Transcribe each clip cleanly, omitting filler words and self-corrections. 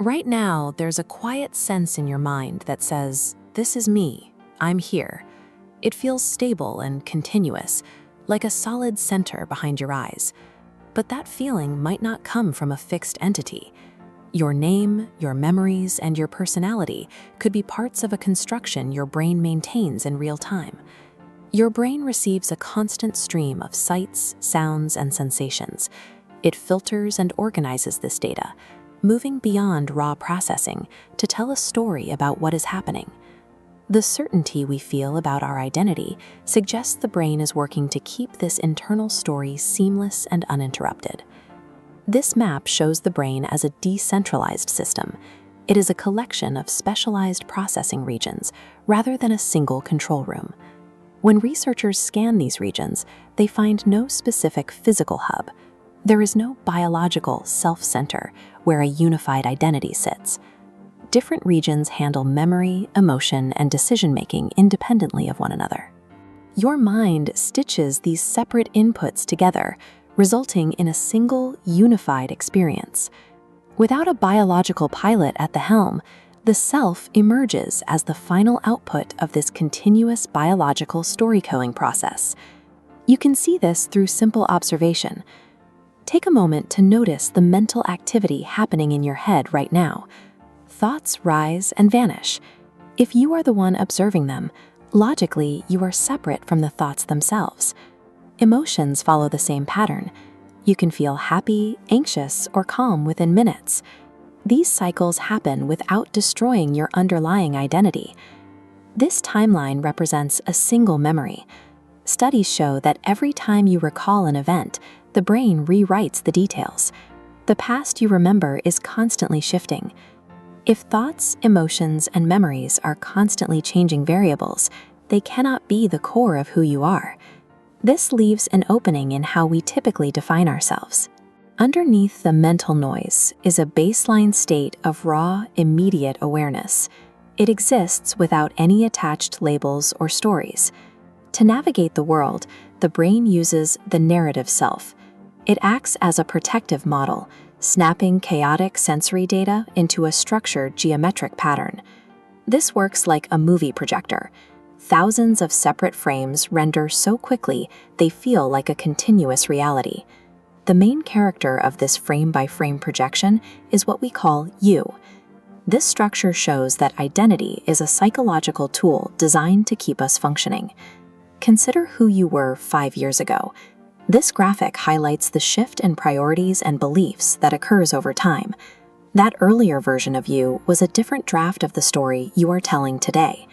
Right now, there's a quiet sense in your mind that says, "This is me. I'm here." It feels stable and continuous, like a solid center behind your eyes. But that feeling might not come from a fixed entity. Your name, your memories, and your personality could be parts of a construction your brain maintains in real time. Your brain receives a constant stream of sights, sounds, and sensations. It filters and organizes this data, moving beyond raw processing to tell a story about what is happening. The certainty we feel about our identity suggests the brain is working to keep this internal story seamless and uninterrupted. This map shows the brain as a decentralized system. It is a collection of specialized processing regions rather than a single control room. When researchers scan these regions, they find no specific physical hub. There is no biological self-center where a unified identity sits. Different regions handle memory, emotion, and decision-making independently of one another. Your mind stitches these separate inputs together, resulting in a single, unified experience. Without a biological pilot at the helm, the self emerges as the final output of this continuous biological storytelling process. You can see this through simple observation. Take a moment to notice the mental activity happening in your head right now. Thoughts rise and vanish. If you are the one observing them, logically you are separate from the thoughts themselves. Emotions follow the same pattern. You can feel happy, anxious, or calm within minutes. These cycles happen without destroying your underlying identity. This timeline represents a single memory. Studies show that every time you recall an event, the brain rewrites the details. The past you remember is constantly shifting. If thoughts, emotions, and memories are constantly changing variables, they cannot be the core of who you are. This leaves an opening in how we typically define ourselves. Underneath the mental noise is a baseline state of raw, immediate awareness. It exists without any attached labels or stories. To navigate the world, the brain uses the narrative self. It acts as a protective model, snapping chaotic sensory data into a structured geometric pattern. This works like a movie projector. Thousands of separate frames render so quickly they feel like a continuous reality. The main character of this frame-by-frame projection is what we call you. This structure shows that identity is a psychological tool designed to keep us functioning. Consider who you were 5 years ago. This graphic highlights the shift in priorities and beliefs that occurs over time. That earlier version of you was a different draft of the story you are telling today.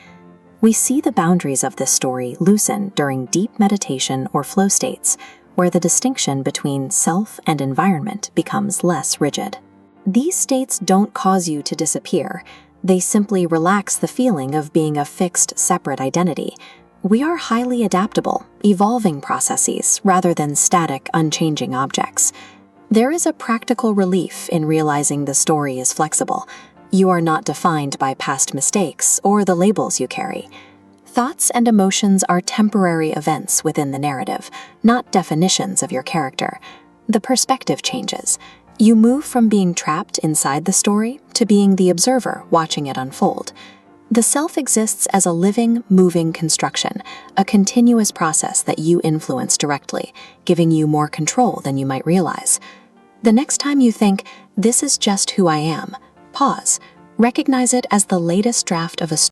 We see the boundaries of this story loosen during deep meditation or flow states, where the distinction between self and environment becomes less rigid. These states don't cause you to disappear. They simply relax the feeling of being a fixed, separate identity. We are highly adaptable, evolving processes rather than static, unchanging objects. There is a practical relief in realizing the story is flexible. You are not defined by past mistakes or the labels you carry. Thoughts and emotions are temporary events within the narrative, not definitions of your character. The perspective changes. You move from being trapped inside the story to being the observer watching it unfold. The self exists as a living, moving construction, a continuous process that you influence directly, giving you more control than you might realize. The next time you think, "This is just who I am," pause. Recognize it as the latest draft of a story.